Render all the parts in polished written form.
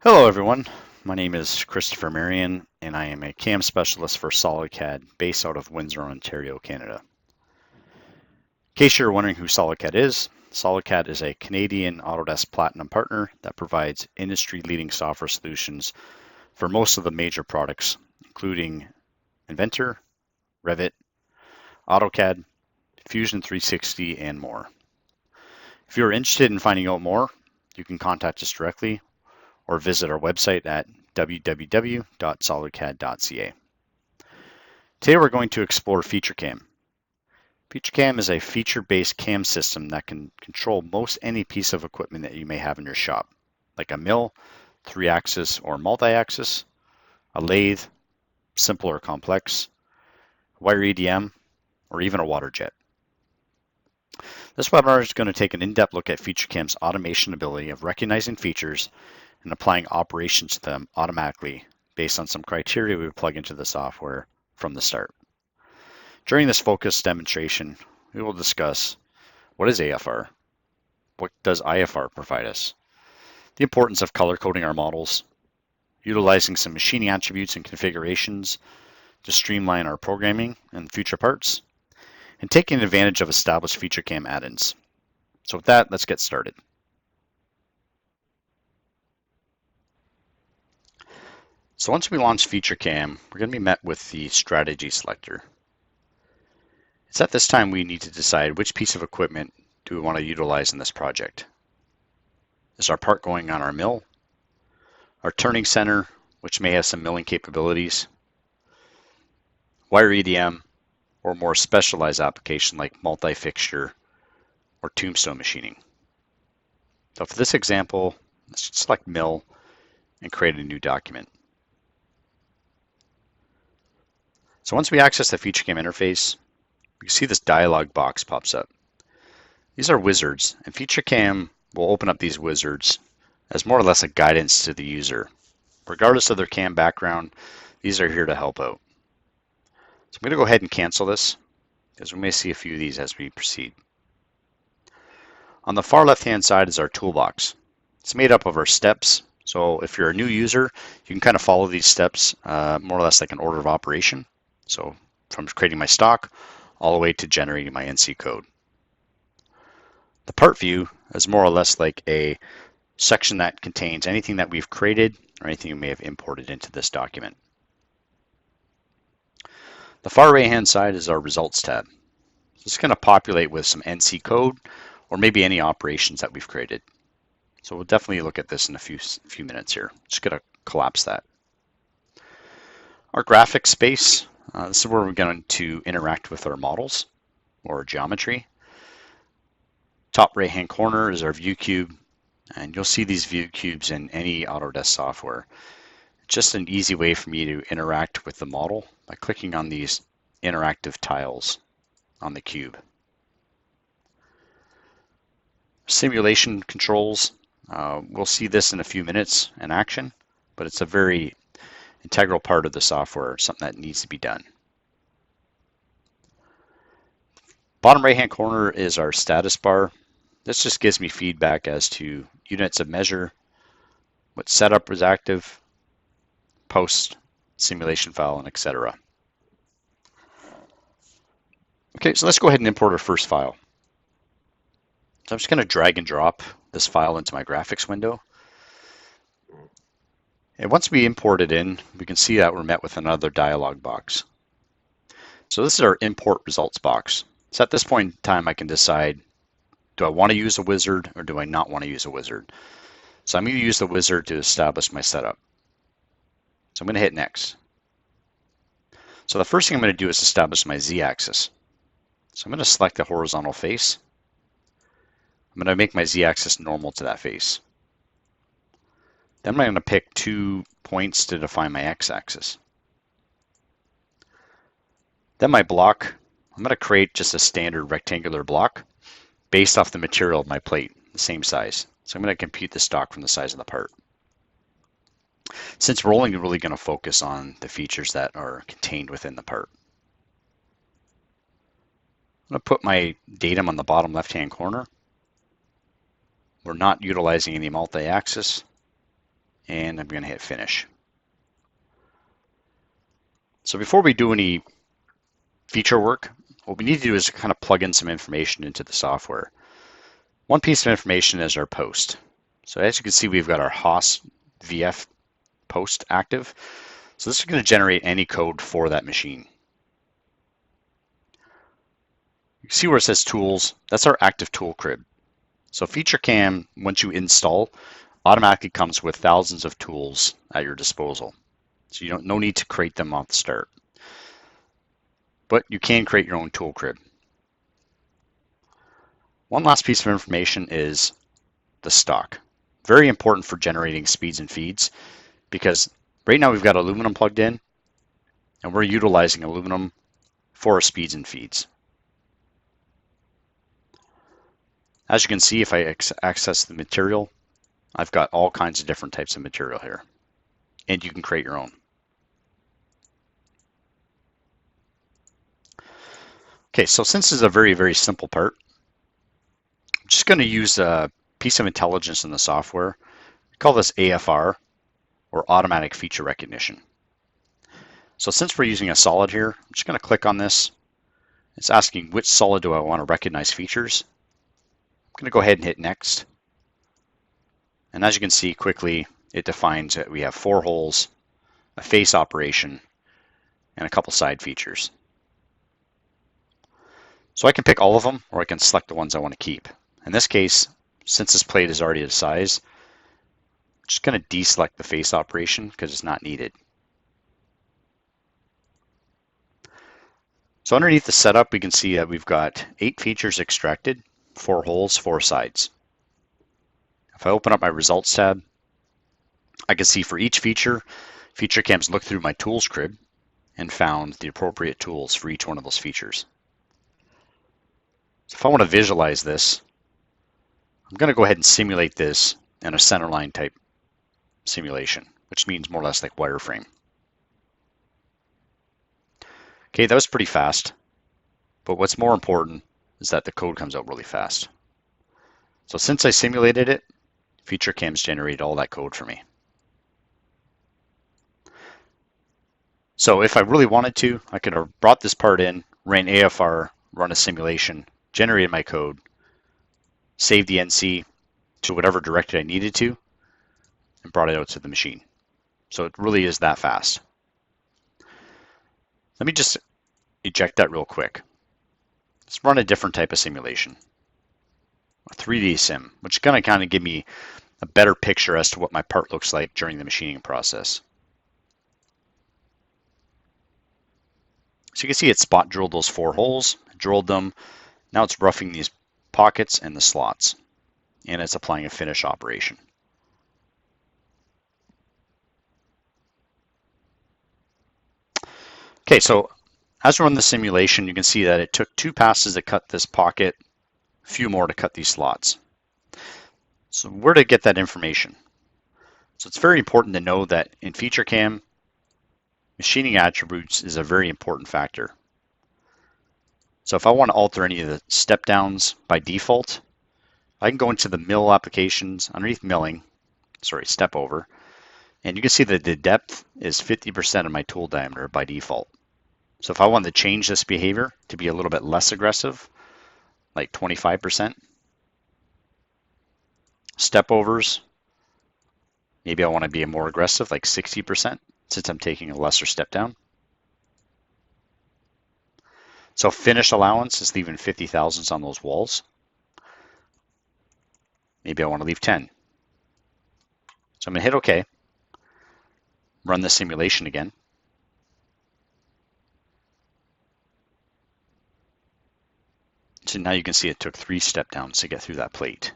Hello everyone, my name is Christopher Marion and I am a CAM specialist for SolidCAD based out of Windsor, Ontario, Canada. In case you're wondering who SolidCAD is, SolidCAD is a Canadian Autodesk Platinum partner that provides industry-leading software solutions for most of the major products, including Inventor, Revit, AutoCAD, Fusion 360, and more. If you're interested in finding out more, you can contact us directly or visit our website at www.solidcad.ca. Today we're going to explore FeatureCAM. FeatureCAM is a feature-based CAM system that can control most any piece of equipment that you may have in your shop, like a mill, 3-axis or multi-axis, a lathe, simple or complex, wire EDM, or even a water jet. This webinar is going to take an in-depth look at FeatureCAM's automation ability of recognizing features and applying operations to them automatically based on some criteria we plug into the software from the start. During this focused demonstration, we will discuss what is AFR, what does IFR provide us, the importance of color coding our models, utilizing some machining attributes and configurations to streamline our programming and future parts, and taking advantage of established FeatureCAM add-ins. So with that, let's get started. So once we launch FeatureCAM, we're going to be met with the strategy selector. It's at this time we need to decide which piece of equipment do we want to utilize in this project. Is our part going on our mill, our turning center, which may have some milling capabilities, wire EDM, or more specialized application like multi-fixture or tombstone machining. So for this example, let's select mill and create a new document. So once we access the FeatureCAM interface, we can see this dialog box pops up. These are wizards, and FeatureCAM will open up these wizards as more or less a guidance to the user. Regardless of their CAM background, these are here to help out. So I'm going to go ahead and cancel this, because we may see a few of these as we proceed. On the far left-hand side is our toolbox. It's made up of our steps, so if you're a new user, you can kind of follow these steps more or less like an order of operation. So from creating my stock all the way to generating my NC code. The part view is more or less like a section that contains anything that we've created or anything we may have imported into this document. The far right hand side is our results tab. So it's going to populate with some NC code or maybe any operations that we've created. So we'll definitely look at this in a few minutes here. Just going to collapse that. Our graphics space. This is where we're going to interact with our models or geometry. Top right hand corner is our view cube, and you'll see these view cubes in any Autodesk software. It's just an easy way for me to interact with the model by clicking on these interactive tiles on the cube. Simulation controls, we'll see this in a few minutes in action, but it's a very integral part of the software, something that needs to be done. Bottom right hand corner is our status bar. This just gives me feedback as to units of measure, what setup is active, post, simulation file, and etc. Okay, so let's go ahead and import our first file. So I'm just going to drag and drop this file into my graphics window. And once we import it in, we can see that we're met with another dialog box. So this is our import results box. So at this point in time, I can decide, do I want to use a wizard or do I not want to use a wizard? So I'm going to use the wizard to establish my setup. So I'm going to hit next. So the first thing I'm going to do is establish my z-axis. So I'm going to select the horizontal face. I'm going to make my z-axis normal to that face. Then I'm going to pick 2 points to define my x-axis. Then my block, I'm going to create just a standard rectangular block based off the material of my plate, the same size. So I'm going to compute the stock from the size of the part. Since we're only really going to focus on the features that are contained within the part. I'm going to put my datum on the bottom left-hand corner. We're not utilizing any multi-axis. and I'm going to hit finish. So before we do any feature work, what we need to do is kind of plug in some information into the software. One piece of information is our post. So as you can see, we've got our Haas VF post active. So this is going to generate any code for that machine. You see where it says tools, that's our active tool crib. So FeatureCAM, once you install, automatically comes with thousands of tools at your disposal. So you don't no need to create them off the start. But you can create your own tool crib. One last piece of information is the stock. Very important for generating speeds and feeds, because right now we've got aluminum plugged in and we're utilizing aluminum for our speeds and feeds. As you can see, if I access the material, I've got all kinds of different types of material here, and you can create your own. Okay, so since this is a very, very simple part, I'm just going to use a piece of intelligence in the software. We call this AFR, or automatic feature recognition. So since we're using a solid here, I'm just going to click on this. It's asking which solid do I want to recognize features. I'm going to go ahead and hit next. And as you can see quickly, it defines that we have 4 holes, a face operation, and a couple side features. So I can pick all of them, or I can select the ones I want to keep. In this case, since this plate is already the size, I'm just going to deselect the face operation because it's not needed. So underneath the setup, we can see that we've got 8 features extracted, 4 holes, 4 sides. If I open up my results tab, I can see for each feature, FeatureCAM's looked through my tools crib and found the appropriate tools for each one of those features. So if I want to visualize this, I'm going to go ahead and simulate this in a centerline type simulation, which means more or less like wireframe. Okay, that was pretty fast, but what's more important is that the code comes out really fast. So since I simulated it, FeatureCAM's generated all that code for me. So if I really wanted to, I could have brought this part in, ran AFR, run a simulation, generated my code, saved the NC to whatever directed I needed to, and brought it out to the machine. So it really is that fast. Let me just eject that real quick. Let's run a different type of simulation, a 3D sim, which is going to kind of give me a better picture as to what my part looks like during the machining process. So you can see it spot drilled those 4 holes, drilled them. Now it's roughing these pockets and the slots, and it's applying a finish operation. Okay, so as we run the simulation, you can see that it took 2 passes to cut this pocket, a few more to cut these slots. So where to get that information? So it's very important to know that in FeatureCAM, machining attributes is a very important factor. So if I want to alter any of the step downs by default, I can go into the mill applications underneath milling, step over, and you can see that the depth is 50% of my tool diameter by default. So if I wanted to change this behavior to be a little bit less aggressive, like 25%, step overs, maybe I want to be more aggressive, like 60%, since I'm taking a lesser step down. So finish allowance is leaving 50 thousandths on those walls. Maybe I want to leave 10. So I'm going to hit OK. Run the simulation again. So now you can see it took 3 step downs to get through that plate,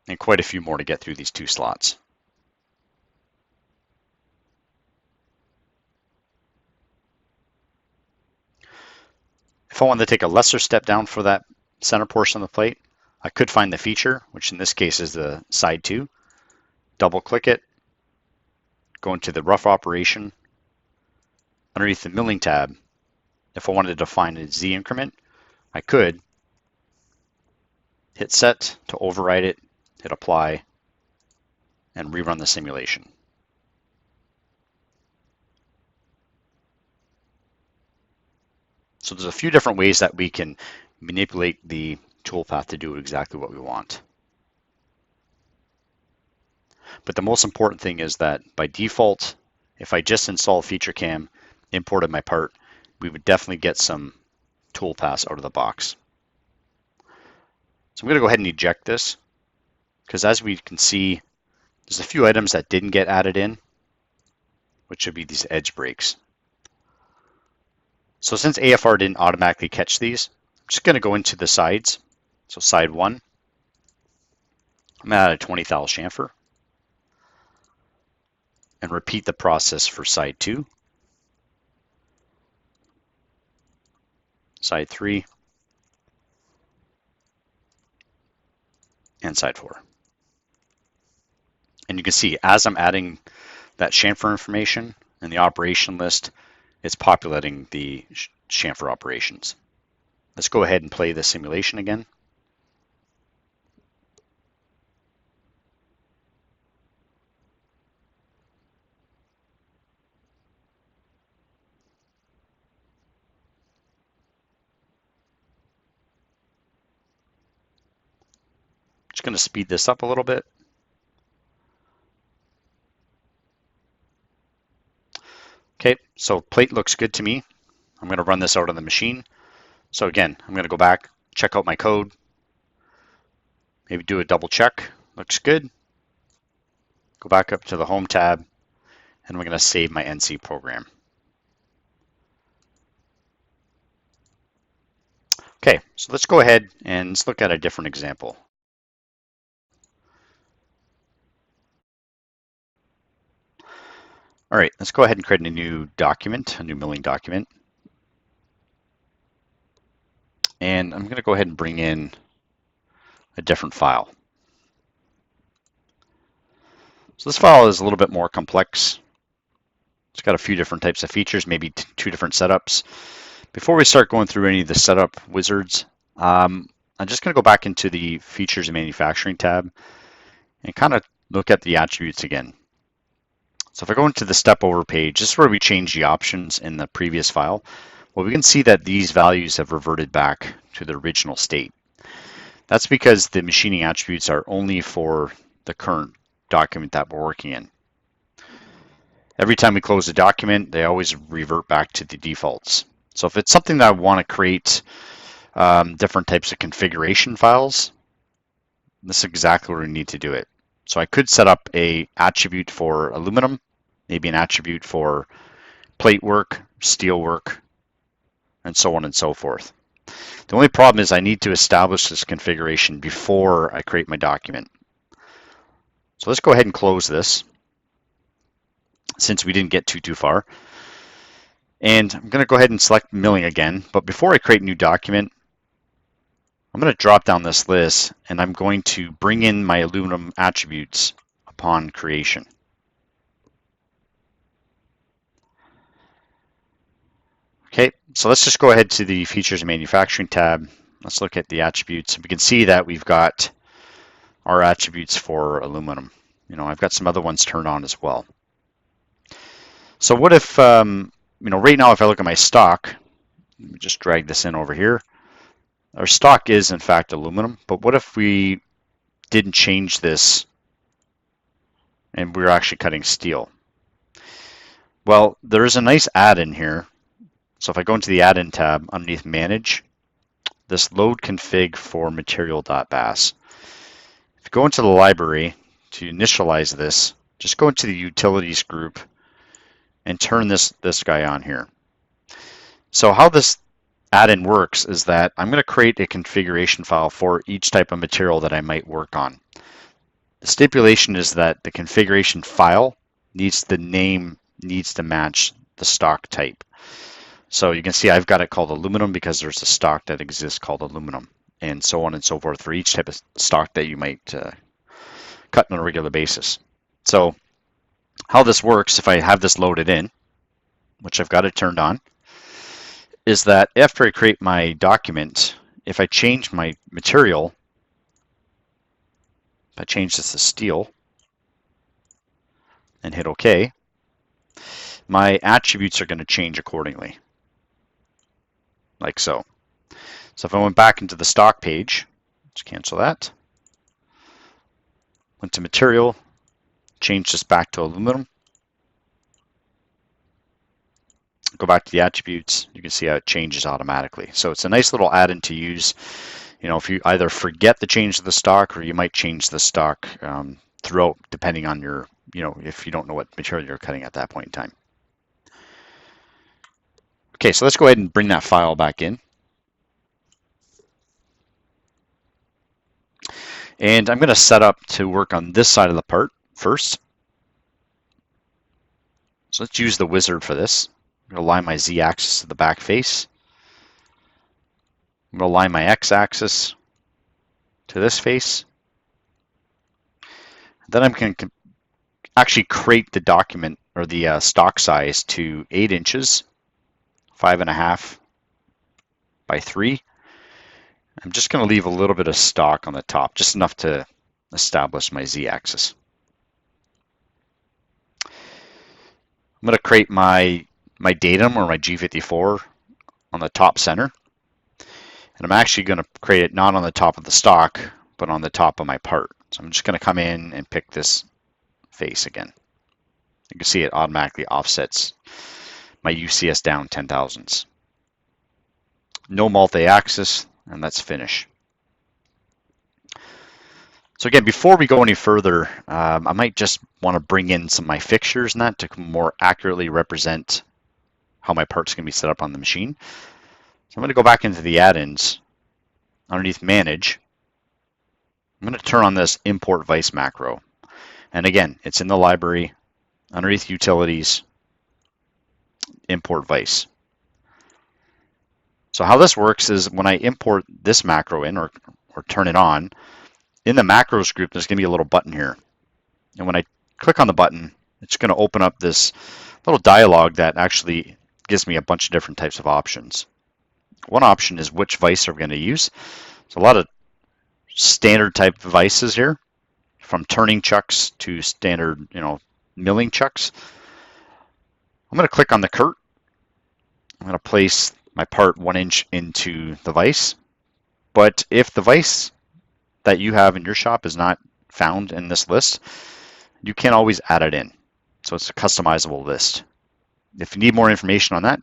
and quite a few more to get through these 2 slots. If I wanted to take a lesser step down for that center portion of the plate, I could find the feature, which in this case is the side 2, double click it, go into the rough operation. Underneath the milling tab, if I wanted to define a Z increment, I could hit set to override it, hit apply, and rerun the simulation. So there's a few different ways that we can manipulate the toolpath to do exactly what we want. But the most important thing is that by default, if I just install FeatureCAM, imported my part, we would definitely get some toolpaths out of the box. So I'm going to go ahead and eject this, because as we can see, there's a few items that didn't get added in, which would be these edge breaks. So since AFR didn't automatically catch these, I'm just going to go into the sides. So side 1, I'm going to add a 20 thou chamfer and repeat the process for side 2, side 3, and side 4. And you can see as I'm adding that chamfer information in the operation list, it's populating the chamfer operations. Let's go ahead and play the simulation again. Just going to speed this up a little bit. Okay, so plate looks good to me. I'm going to run this out on the machine. So again, I'm going to go back, check out my code, maybe do a double check. Looks good. Go back up to the Home tab, and we're going to save my NC program. Okay, so let's go ahead and let's look at a different example. All right, let's go ahead and create a new document, a new milling document. And I'm going to go ahead and bring in a different file. So this file is a little bit more complex. It's got a few different types of features, maybe 2 different setups. Before we start going through any of the setup wizards, I'm just going to go back into the Features and Manufacturing tab and kind of look at the attributes again. So if I go into the step over page, this is where we change the options in the previous file. Well, we can see that these values have reverted back to the original state. That's because the machining attributes are only for the current document that we're working in. Every time we close a document, they always revert back to the defaults. So if it's something that I want to create different types of configuration files, this is exactly where we need to do it. So I could set up an attribute for aluminum, maybe an attribute for plate work, steel work, and so on and so forth. The only problem is I need to establish this configuration before I create my document. So let's go ahead and close this, since we didn't get too far. And I'm going to go ahead and select milling again. But before I create a new document, I'm going to drop down this list, and I'm going to bring in my aluminum attributes upon creation. Okay, so let's just go ahead to the Features and Manufacturing tab. Let's look at the attributes. We can see that we've got our attributes for aluminum. You know, I've got some other ones turned on as well. So what if, you know, right now if I look at my stock, let me just drag this in over here. Our stock is in fact aluminum, but what if we didn't change this and we were actually cutting steel? Well, there is a nice add-in here. So if I go into the add-in tab underneath Manage, this load config for material.bas. If you go into the library to initialize this, just go into the utilities group and turn this guy on here. So how this add-in works is that I'm going to create a configuration file for each type of material that I might work on. The stipulation is that the configuration file the name needs to match the stock type. So you can see I've got it called aluminum because there's a stock that exists called aluminum, and so on and so forth for each type of stock that you might cut on a regular basis. So how this works, if I have this loaded in, which I've got it turned on, is that after I create my document, if I change my material, if I change this to steel, and hit OK, my attributes are going to change accordingly, like so. So if I went back into the stock page, let's cancel that, went to material, change this back to aluminum, go back to the attributes, you can see how it changes automatically. So it's a nice little add-in to use, you know, if you either forget to change the stock, or you might change the stock throughout, depending on your, you know, if you don't know what material you're cutting at that point in time. Okay, so let's go ahead and bring that file back in. And I'm going to set up to work on this side of the part first. So let's use the wizard for this. I'm going to align my Z-axis to the back face. I'm going to align my X-axis to this face. Then I'm going to actually create the document, or the stock size, to 8 inches, 5.5 by 3. I'm just going to leave a little bit of stock on the top, just enough to establish my Z-axis. I'm going to create my datum, or my G54, on the top center. And I'm actually going to create it not on the top of the stock, but on the top of my part. So I'm just going to come in and pick this face again. You can see it automatically offsets my UCS down 10 thousandths. No multi-axis, and let's finish. So again, before we go any further, I might just want to bring in some of my fixtures and that to more accurately represent how my part's going to be set up on the machine. So I'm going to go back into the add-ins, underneath Manage. I'm going to turn on this Import Vise macro. And again, it's in the library, underneath Utilities, Import Vise. So how this works is when I import this macro in, or turn it on, in the macros group, there's going to be a little button here. And when I click on the button, it's going to open up this little dialog that actually gives me a bunch of different types of options. One option is which vise are we going to use. So a lot of standard type vices here, from turning chucks to standard, you know, milling chucks. I'm going to click on the curt. I'm going to place my part 1 inch into the vise. But if the vise that you have in your shop is not found in this list, you can always add it in. So it's a customizable list. If you need more information on that,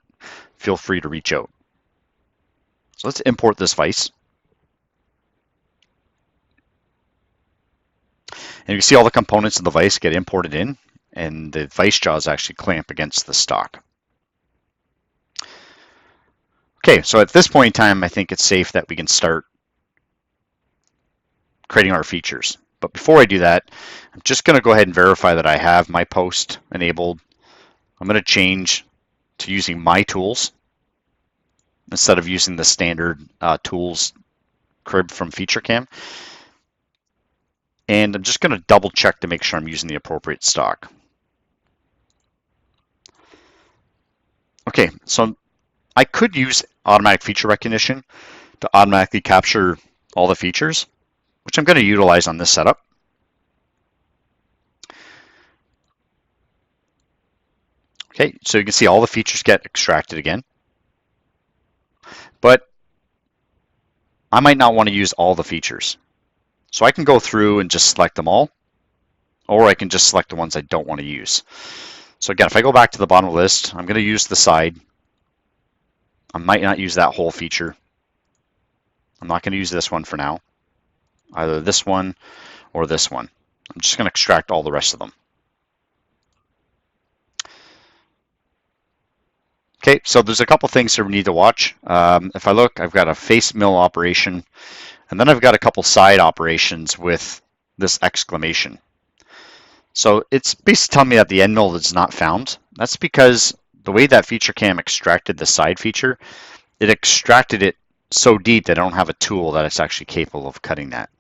feel free to reach out. So let's import this vise. And you can see all the components of the vise get imported in, and the vise jaws actually clamp against the stock. Okay, so at this point in time, I think it's safe that we can start creating our features. But before I do that, I'm just going to go ahead and verify that I have my post enabled. I'm going to change to using my tools instead of using the standard tools crib from FeatureCAM. And I'm just going to double check to make sure I'm using the appropriate stock. Okay, so I could use automatic feature recognition to automatically capture all the features, which I'm going to utilize on this setup. Okay, so you can see all the features get extracted again. But I might not want to use all the features. So I can go through and just select them all, or I can just select the ones I don't want to use. So again, if I go back to the bottom of the list, I'm going to use the side. I might not use that whole feature. I'm not going to use this one for now. Either this one or this one. I'm just going to extract all the rest of them. Okay, so there's a couple things here we need to watch. If I look, I've got a face mill operation, and then I've got a couple side operations with this exclamation. So it's basically telling me that the end mill is not found. That's because the way that FeatureCAM extracted the side feature, it extracted it so deep that I don't have a tool that it's actually capable of cutting that.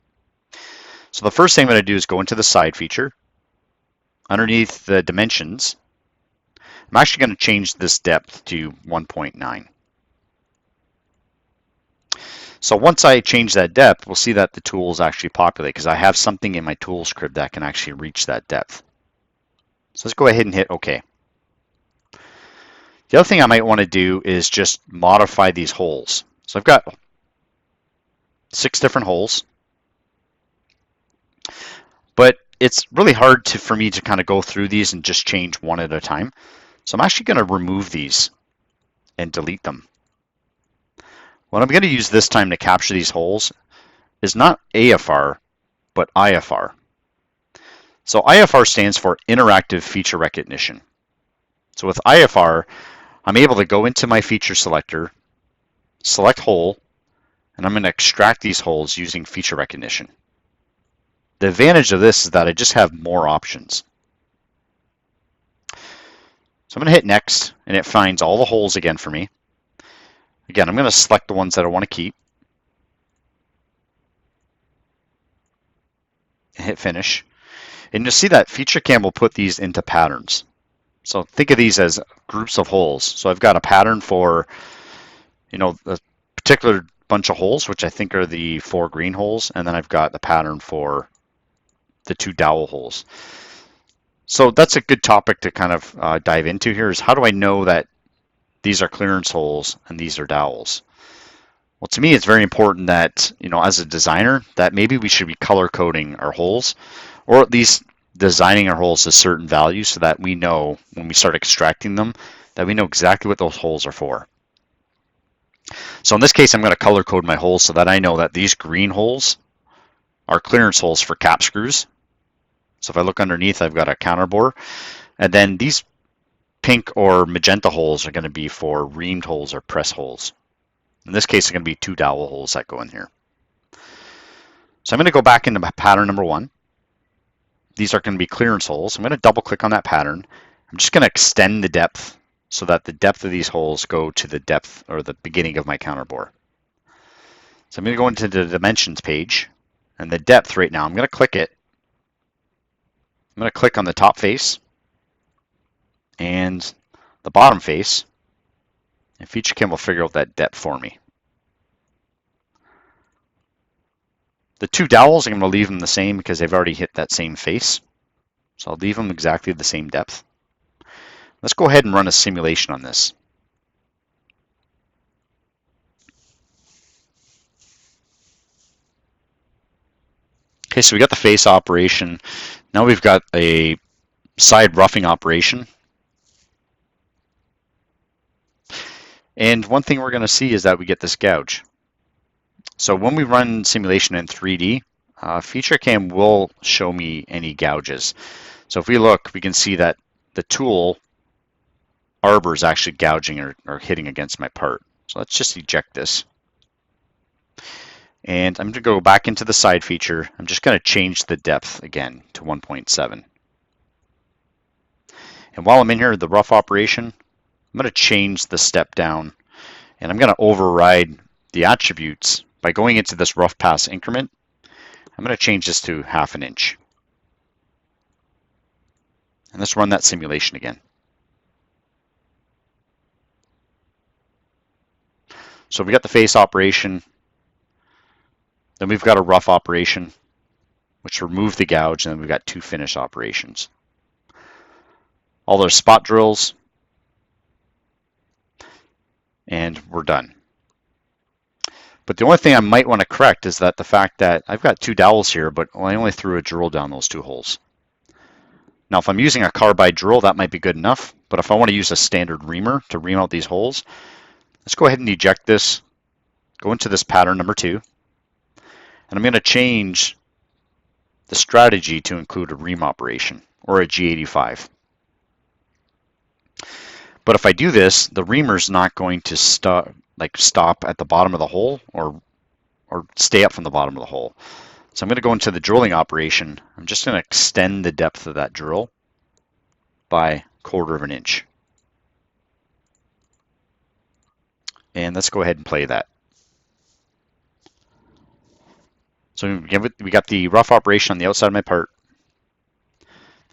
So the first thing I'm going to do is go into the side feature. Underneath the dimensions, I'm actually going to change this depth to 1.9. So once I change that depth, we'll see that the tools actually populate because I have something in my tools crib that can actually reach that depth. So let's go ahead and hit OK. The other thing I might want to do is just modify these holes. So I've got 6 different holes, but it's really hard for me to kind of go through these and just change one at a time. So I'm actually going to remove these and delete them. What I'm going to use this time to capture these holes is not AFR, but IFR. So IFR stands for Interactive Feature Recognition. So with IFR, I'm able to go into my feature selector, select hole, and I'm going to extract these holes using feature recognition. The advantage of this is that I just have more options. So I'm going to hit next, and it finds all the holes again for me. Again, I'm going to select the ones that I want to keep. And hit finish. And you'll see that FeatureCAM will put these into patterns. So think of these as groups of holes. So I've got a pattern for, a particular bunch of holes, which I think are the 4 green holes, and then I've got the pattern for the 2 dowel holes. So that's a good topic to kind of dive into here, is how do I know that these are clearance holes and these are dowels? Well, to me, it's very important that, as a designer, that maybe we should be color coding our holes, or at least designing our holes to certain values so that we know when we start extracting them, that we know exactly what those holes are for. So in this case, I'm going to color code my holes so that I know that these green holes are clearance holes for cap screws. So if I look underneath, I've got a counterbore. And then these pink or magenta holes are going to be for reamed holes or press holes. In this case, it's going to be 2 dowel holes that go in here. So I'm going to go back into my pattern number 1. These are going to be clearance holes. I'm going to double click on that pattern. I'm just going to extend the depth so that the depth of these holes go to the depth or the beginning of my counterbore. So I'm going to go into the dimensions page, and the depth right now, I'm going to click it. I'm going to click on the top face and the bottom face, and FeatureCAM will figure out that depth for me. The 2 dowels, I'm going to leave them the same because they've already hit that same face. So I'll leave them exactly the same depth. Let's go ahead and run a simulation on this. Okay, so we got the face operation. Now we've got a side roughing operation. And one thing we're going to see is that we get this gouge. So when we run simulation in 3D, FeatureCAM will show me any gouges. So if we look, we can see that the tool arbor is actually gouging or hitting against my part. So let's just eject this. And I'm going to go back into the side feature. I'm just going to change the depth again to 1.7. And while I'm in here, the rough operation, I'm going to change the step down, and I'm going to override the attributes by going into this rough pass increment. I'm going to change this to 1/2 inch. And let's run that simulation again. So we got the face operation. Then we've got a rough operation, which removed the gouge, and then we've got 2 finish operations. All those spot drills, and we're done. But the only thing I might want to correct is that the fact that I've got 2 dowels here, but I only threw a drill down those 2 holes. Now, if I'm using a carbide drill, that might be good enough. But if I want to use a standard reamer to ream out these holes, let's go ahead and eject this, go into this pattern number 2, and I'm going to change the strategy to include a ream operation or a G85. But if I do this, the reamer's not going to stop at the bottom of the hole or stay up from the bottom of the hole. So I'm going to go into the drilling operation. I'm just going to extend the depth of that drill by 1/4 inch. And let's go ahead and play that. So we got the rough operation on the outside of my part,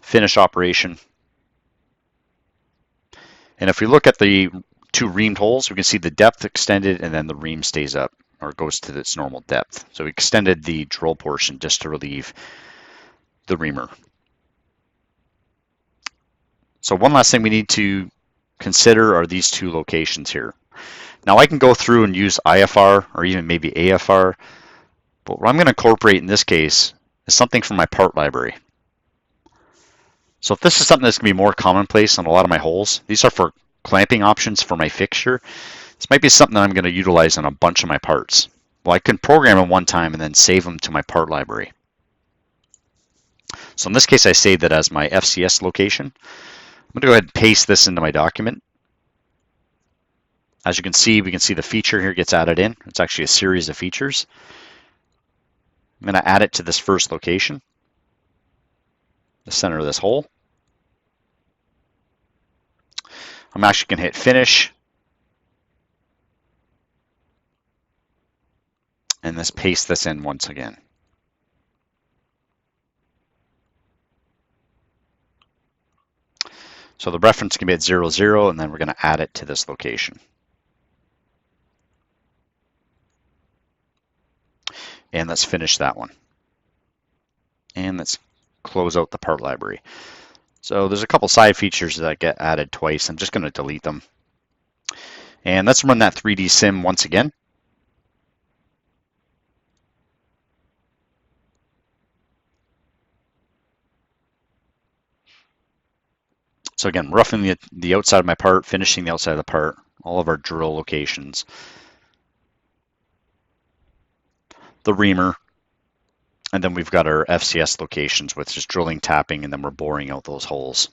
finish operation. And if we look at the 2 reamed holes, we can see the depth extended and then the ream stays up or goes to its normal depth. So we extended the drill portion just to relieve the reamer. So one last thing we need to consider are these two locations here. Now I can go through and use IFR or even maybe AFR, but what I'm going to incorporate in this case is something from my part library. So if this is something that's going to be more commonplace on a lot of my holes, these are for clamping options for my fixture. This might be something that I'm going to utilize on a bunch of my parts. Well, I can program them one time and then save them to my part library. So in this case, I saved it as my FCS location. I'm going to go ahead and paste this into my document. As you can see, we can see the feature here gets added in. It's actually a series of features. I'm going to add it to this first location, the center of this hole. I'm actually going to hit finish. And let's paste this in once again. So the reference can be at 0, 0, and then we're going to add it to this location. And let's finish that one. And let's close out the part library. So there's a couple side features that get added twice. I'm just going to delete them. And let's run that 3D sim once again. So again, roughing the outside of my part, finishing the outside of the part, all of our drill locations, the reamer, and then we've got our FCS locations with just drilling, tapping, and then we're boring out those holes,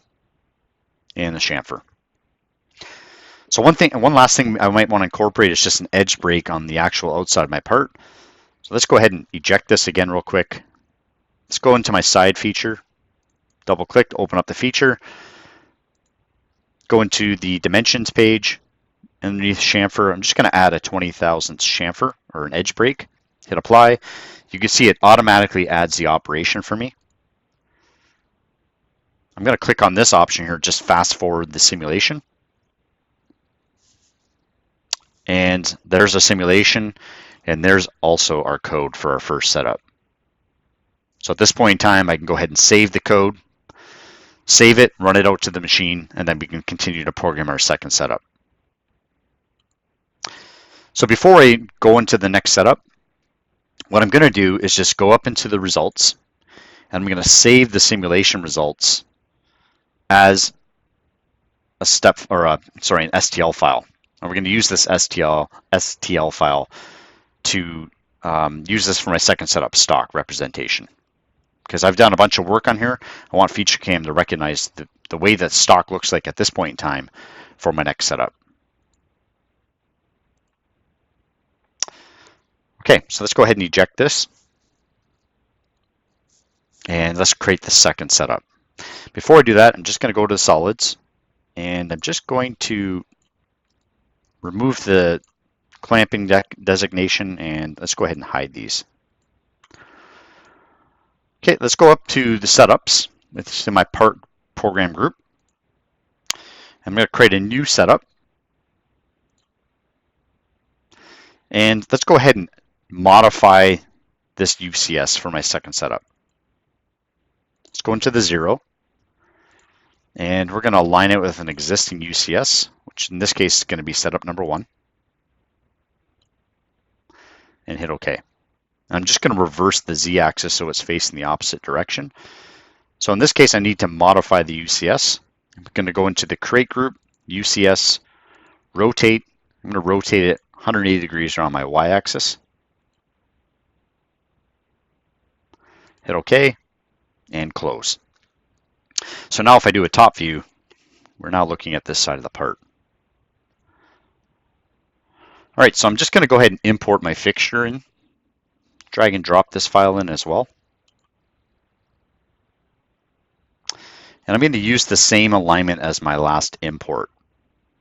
and the chamfer. So one last thing I might want to incorporate is just an edge break on the actual outside of my part. So let's go ahead and eject this again real quick. Let's go into my side feature, double click to open up the feature. Go into the dimensions page, underneath chamfer, I'm just going to add a 20 thousandths chamfer or an edge break. Hit apply. You can see it automatically adds the operation for me. I'm going to click on this option here, just fast forward the simulation. And there's a simulation, and there's also our code for our first setup. So at this point in time, I can go ahead and save the code. Save it, run it out to the machine, and then we can continue to program our second setup. So before I go into the next setup, what I'm going to do is just go up into the results, and I'm going to save the simulation results as a step, or an STL file. And we're going to use this STL file to use this for my second setup stock representation. Because I've done a bunch of work on here, I want FeatureCAM to recognize the way that stock looks like at this point in time for my next setup. Okay, so let's go ahead and eject this. And let's create the second setup. Before I do that, I'm just going to go to the solids, and I'm just going to remove the clamping designation, and let's go ahead and hide these. Okay, let's go up to the setups. It's in my part program group. I'm going to create a new setup. And let's go ahead and modify this UCS for my second setup. Let's go into the 0. And we're going to align it with an existing UCS, which in this case is going to be setup number 1. And hit OK. I'm just going to reverse the Z-axis so it's facing the opposite direction. So in this case, I need to modify the UCS. I'm going to go into the Create group, UCS, Rotate. I'm going to rotate it 180 degrees around my Y-axis. Hit OK, and close. So now if I do a top view, we're now looking at this side of the part. All right, so I'm just going to go ahead and import my fixture in. Drag and drop this file in as well. And I'm going to use the same alignment as my last import.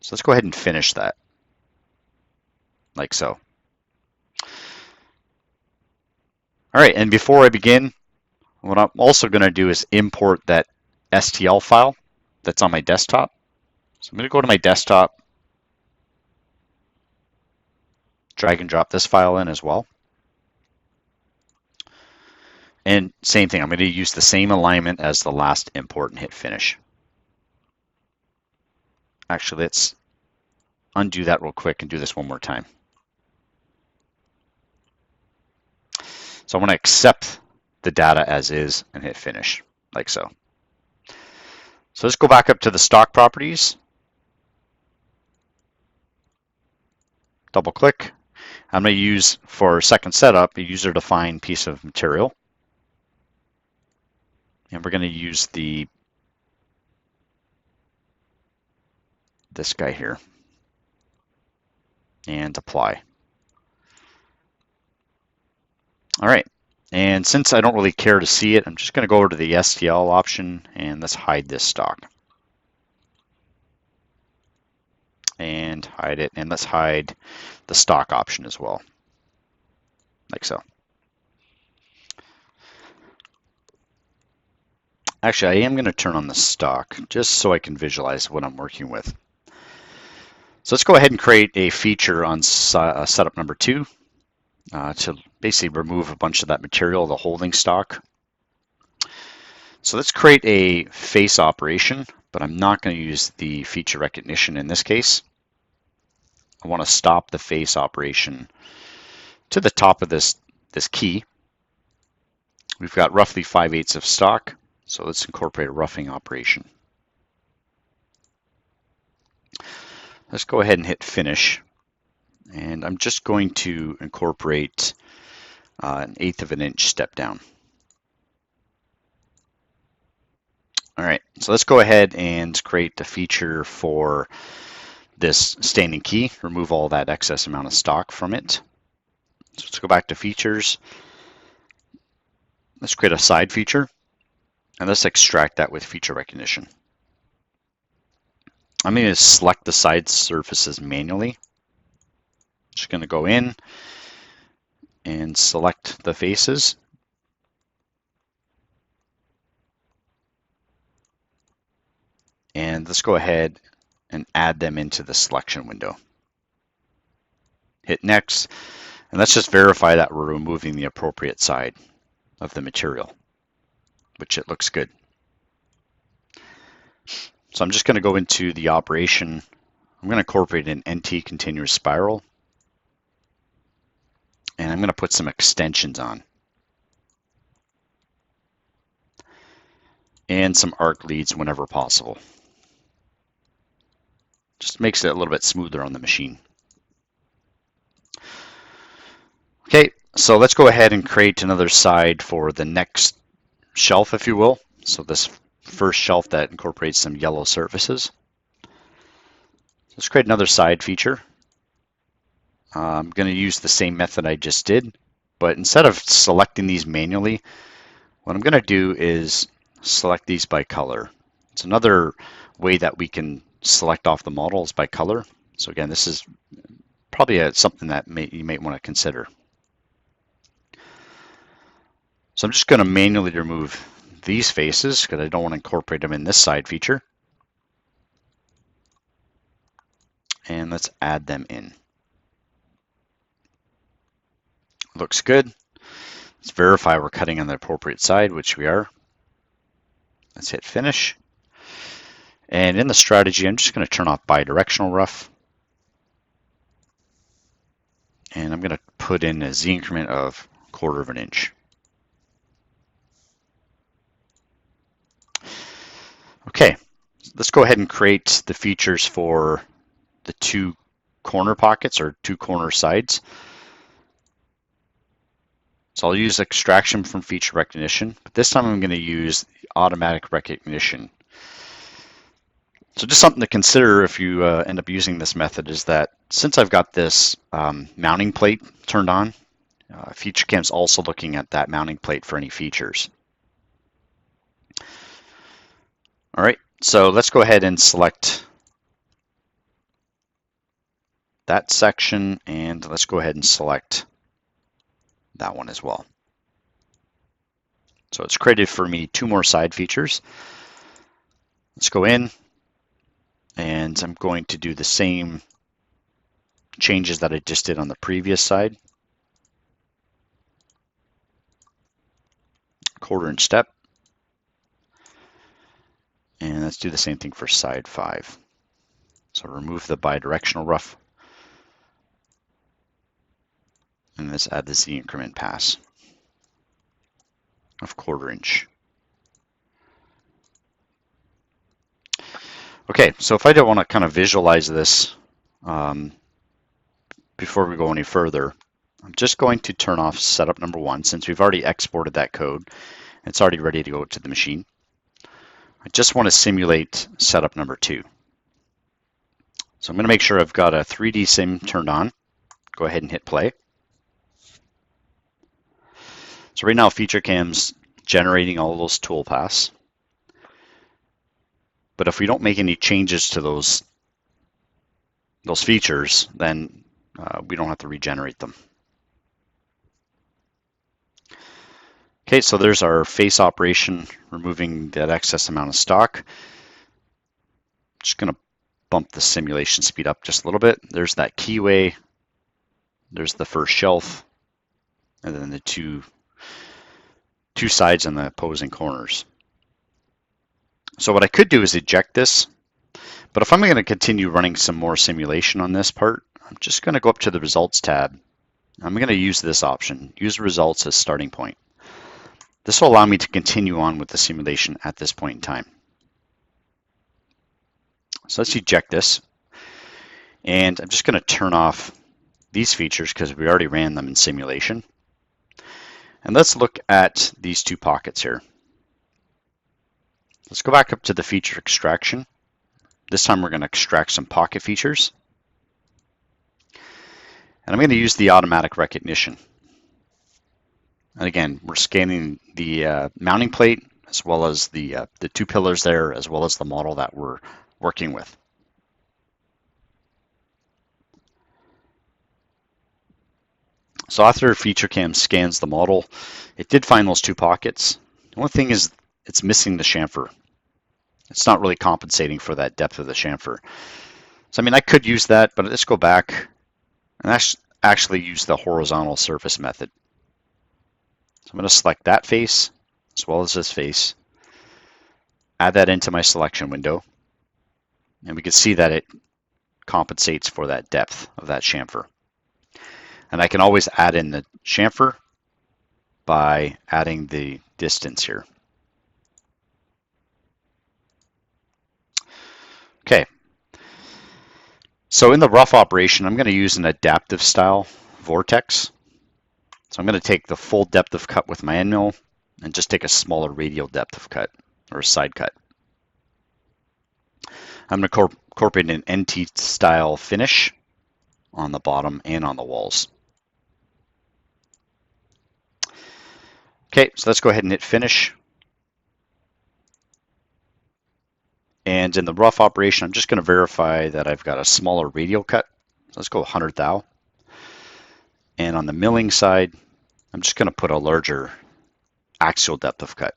So let's go ahead and finish that, like so. All right, and before I begin, what I'm also going to do is import that STL file that's on my desktop. So I'm going to go to my desktop, drag and drop this file in as well. And same thing, I'm going to use the same alignment as the last import and hit finish. Actually, let's undo that real quick and do this one more time. So I want to accept the data as is and hit finish, like so. So let's go back up to the stock properties. Double click. I'm going to use, for second setup, a user-defined piece of material. And we're going to use this guy here. And apply. All right, and since I don't really care to see it, I'm just going to go over to the STL option and let's hide this stock. And hide it, and let's hide the stock option as well, like so. Actually, I am going to turn on the stock just so I can visualize what I'm working with. So let's go ahead and create a feature on setup number 2 to basically remove a bunch of that material, the holding stock. So let's create a face operation, but I'm not going to use the feature recognition in this case. I want to stop the face operation to the top of this key. We've got roughly 5/8 of stock, so let's incorporate a roughing operation. Let's go ahead and hit finish. And I'm just going to incorporate an 1/8 of an inch step down. All right, so let's go ahead and create the feature for this standing key, remove all that excess amount of stock from it. So let's go back to features. Let's create a side feature, and let's extract that with feature recognition. I'm going to select the side surfaces manually. Just going to go in and select the faces. And let's go ahead and add them into the selection window. Hit next, and let's just verify that we're removing the appropriate side of the material, which it looks good. So I'm just going to go into the operation. I'm going to incorporate an NT continuous spiral, and I'm going to put some extensions on and some arc leads whenever possible. Just makes it a little bit smoother on the machine. Okay, so let's go ahead and create another side for the next shelf, if you will. So this first shelf that incorporates some yellow surfaces. Let's create another side feature. I'm going to use the same method I just did, but instead of selecting these manually, what I'm going to do is select these by color. It's another way that we can select off the models by color. So again, this is probably something that you might want to consider. So I'm just going to manually remove these faces because I don't want to incorporate them in this side feature. And let's add them in. Looks good. Let's verify we're cutting on the appropriate side, which we are. Let's hit finish. And in the strategy, I'm just going to turn off bidirectional rough. And I'm going to put in a Z increment of 1/4 of an inch. Okay, let's go ahead and create the features for the 2 corner pockets or 2 corner sides. So I'll use extraction from feature recognition, but this time I'm going to use automatic recognition. So just something to consider if you end up using this method is that since I've got this mounting plate turned on, FeatureCAM is also looking at that mounting plate for any features. All right, so let's go ahead and select that section, and let's go ahead and select that one as well. So it's created for me 2 more side features. Let's go in, and I'm going to do the same changes that I just did on the previous side. 1/4 inch step. And let's do the same thing for side 5. So remove the bidirectional rough. And let's add the Z increment pass of 1/4 inch. Okay, so if I don't want to kind of visualize this before we go any further, I'm just going to turn off setup number 1 since we've already exported that code. It's already ready to go to the machine. I just want to simulate setup number 2. So I'm going to make sure I've got a 3D sim turned on. Go ahead and hit play. So right now FeatureCAM's generating all those toolpaths. But if we don't make any changes to those features, then we don't have to regenerate them. Okay, so there's our face operation, removing that excess amount of stock. Just going to bump the simulation speed up just a little bit. There's that keyway. There's the first shelf, and then the two sides and the opposing corners. So what I could do is eject this, but if I'm going to continue running some more simulation on this part, I'm just going to go up to the results tab. I'm going to use this option, use results as starting point. This will allow me to continue on with the simulation at this point in time. So let's eject this. And I'm just going to turn off these features because we already ran them in simulation. And let's look at these 2 pockets here. Let's go back up to the feature extraction. This time we're going to extract some pocket features. And I'm going to use the automatic recognition. And again, we're scanning the mounting plate as well as the 2 pillars there, as well as the model that we're working with. So after FeatureCAM scans the model, it did find those 2 pockets. The only thing is it's missing the chamfer. It's not really compensating for that depth of the chamfer. So I mean, I could use that, but let's go back and actually use the horizontal surface method. So I'm going to select that face as well as this face, add that into my selection window, and we can see that it compensates for that depth of that chamfer. And I can always add in the chamfer by adding the distance here. Okay, so in the rough operation, I'm going to use an adaptive style vortex. So I'm going to take the full depth of cut with my end mill and just take a smaller radial depth of cut or side cut. I'm going to incorporate an NT style finish on the bottom and on the walls. Okay, so let's go ahead and hit finish. And in the rough operation, I'm just going to verify that I've got a smaller radial cut. So let's go 100 thou. And on the milling side, I'm just going to put a larger axial depth of cut.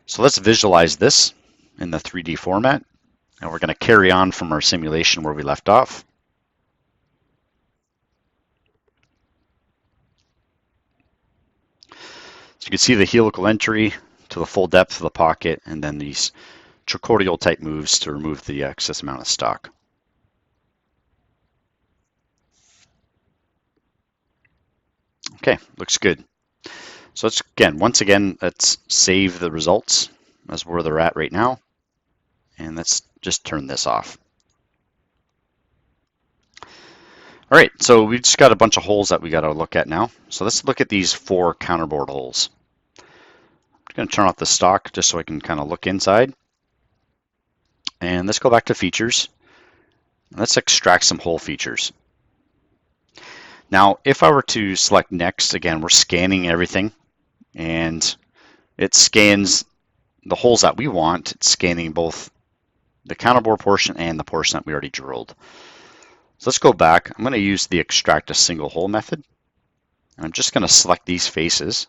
So let's visualize this in the 3D format. And we're going to carry on from our simulation where we left off. So you can see the helical entry to the full depth of the pocket, and then these trochlear type moves to remove the excess amount of stock. Okay, looks good. So once again, let's save the results as where they're at right now. And let's just turn this off. All right, so we just got a bunch of holes that we got to look at now. So let's look at these 4 counterbore holes. I'm going to turn off the stock just so I can kind of look inside. And let's go back to features. Let's extract some hole features. Now, if I were to select next, again, we're scanning everything, and it scans the holes that we want. It's scanning both the counterbore portion and the portion that we already drilled. So let's go back. I'm going to use the extract a single hole method. And I'm just going to select these faces.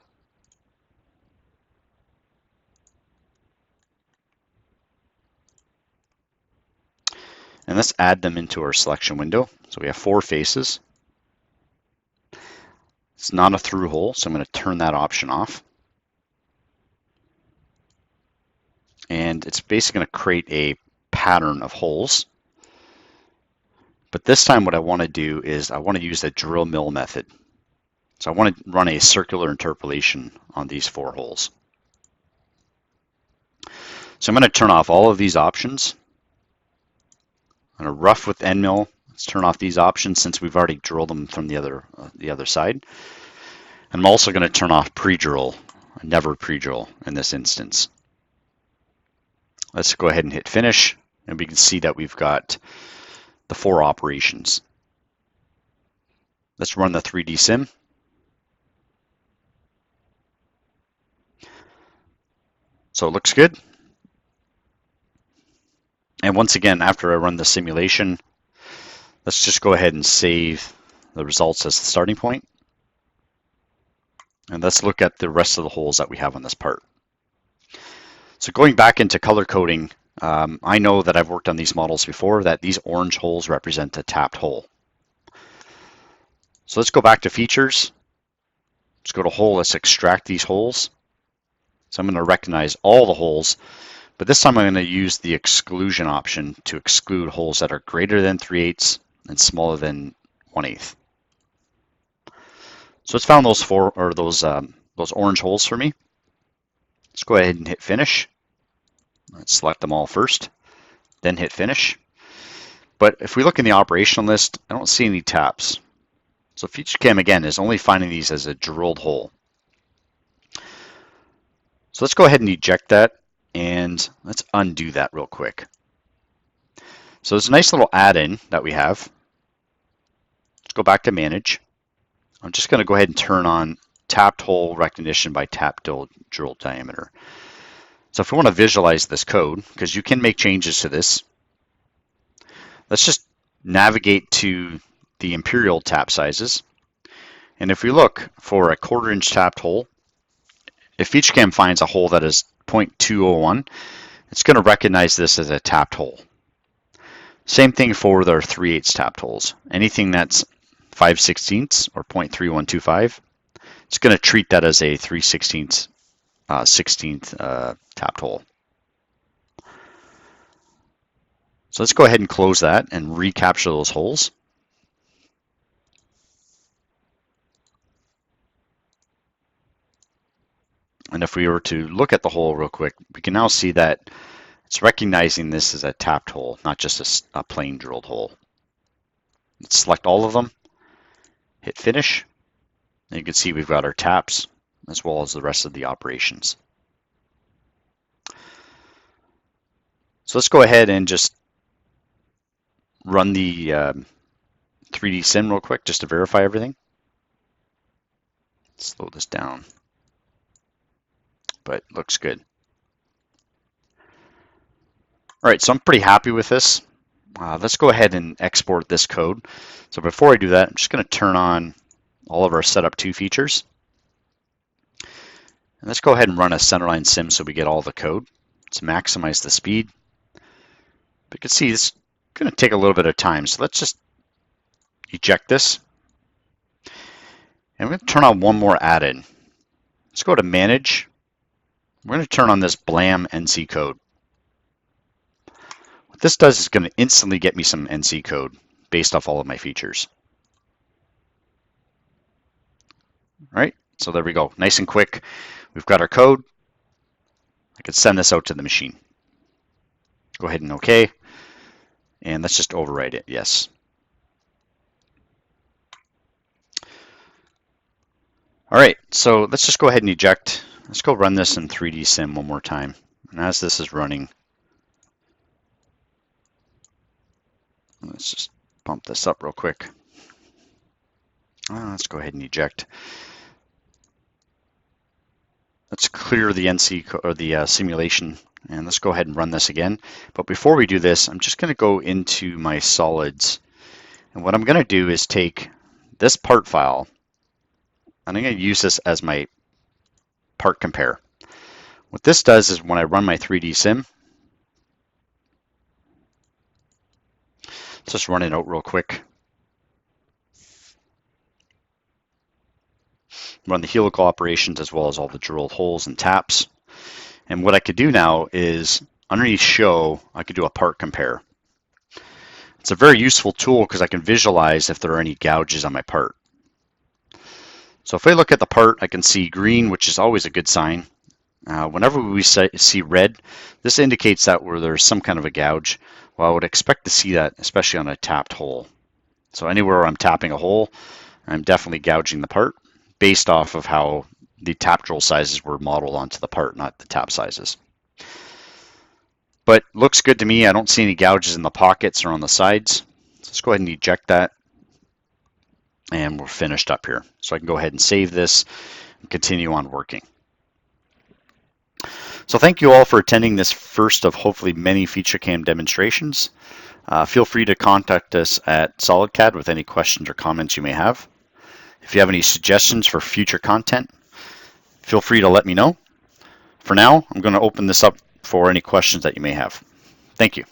And let's add them into our selection window. So we have 4 faces. It's not a through hole, so I'm going to turn that option off. and it's basically going to create a pattern of holes. But this time what I want to do is I want to use the drill mill method. So I want to run a circular interpolation on these 4 holes. So I'm going to turn off all of these options. I'm going to rough with end mill. Let's turn off these options since we've already drilled them from the other side. And I'm also going to turn off pre-drill, never pre-drill in this instance. Let's go ahead and hit finish, and we can see that we've got the 4 operations. Let's run the 3D sim. So it looks good. And once again, after I run the simulation, let's just go ahead and save the results as the starting point. And let's look at the rest of the holes that we have on this part. So going back into color coding, I know that I've worked on these models before, that these orange holes represent a tapped hole. So let's go back to features. Let's go to hole, let's extract these holes. So I'm going to recognize all the holes, but this time I'm going to use the exclusion option to exclude holes that are greater than 3/8 and smaller than 1/8. So it's found those those orange holes for me. Let's go ahead and hit finish. Let's select them all first, then hit finish. But if we look in the operational list, I don't see any taps. So FeatureCAM again is only finding these as a drilled hole. So let's go ahead and eject that, and let's undo that real quick. So there's a nice little add-in that we have. Let's go back to manage. I'm just going to go ahead and turn on tapped hole recognition by tap drill diameter. So if we want to visualize this code, because you can make changes to this, let's just navigate to the imperial tap sizes. And if we look for a 1/4 inch tapped hole, if FeatureCAM finds a hole that is 0.201, it's going to recognize this as a tapped hole. Same thing for their 3/8 tapped holes. Anything that's 5/16 or 0.3125, it's going to treat that as a 3/16 16th tapped hole. So let's go ahead and close that and recapture those holes. And if we were to look at the hole real quick, we can now see that it's recognizing this as a tapped hole, not just a plain drilled hole. Let's select all of them, hit finish, and you can see we've got our taps as well as the rest of the operations. So let's go ahead and just run the 3D sim real quick just to verify everything. Slow this down, but looks good. All right, so I'm pretty happy with this. Let's go ahead and export this code. So before I do that, I'm just going to turn on all of our setup 2 features. And let's go ahead and run a centerline sim so we get all the code. Let's maximize the speed. But you can see it's going to take a little bit of time. So let's just eject this. And we're going to turn on one more add-in. Let's go to manage. We're going to turn on this BLAM NC code. What this does is going to instantly get me some NC code based off all of my features. All right, so there we go. Nice and quick. We've got our code. I could send this out to the machine. Go ahead and OK. And let's just overwrite it. Yes. All right, so let's just go ahead and eject. Let's go run this in 3D sim one more time. And as this is running, let's just bump this up real quick. Let's go ahead and eject. Let's clear the NC or the simulation, and let's go ahead and run this again. But before we do this, I'm just going to go into my solids, and what I'm going to do is take this part file, and I'm going to use this as my part compare. What this does is when I run my 3D sim, let's just run it out real quick. Run the helical operations as well as all the drilled holes and taps. And what I could do now is underneath show, I could do a part compare. It's a very useful tool because I can visualize if there are any gouges on my part. So if I look at the part, I can see green, which is always a good sign. Whenever we see red, this indicates that where there's some kind of a gouge. Well, I would expect to see that, especially on a tapped hole. So anywhere where I'm tapping a hole, I'm definitely gouging the part based off of how the tap drill sizes were modeled onto the part, not the tap sizes. But looks good to me. I don't see any gouges in the pockets or on the sides. So let's go ahead and eject that. And we're finished up here. So I can go ahead and save this and continue on working. So thank you all for attending this first of hopefully many FeatureCAM demonstrations. Feel free to contact us at SolidCAD with any questions or comments you may have. If you have any suggestions for future content, feel free to let me know. For now, I'm going to open this up for any questions that you may have. Thank you.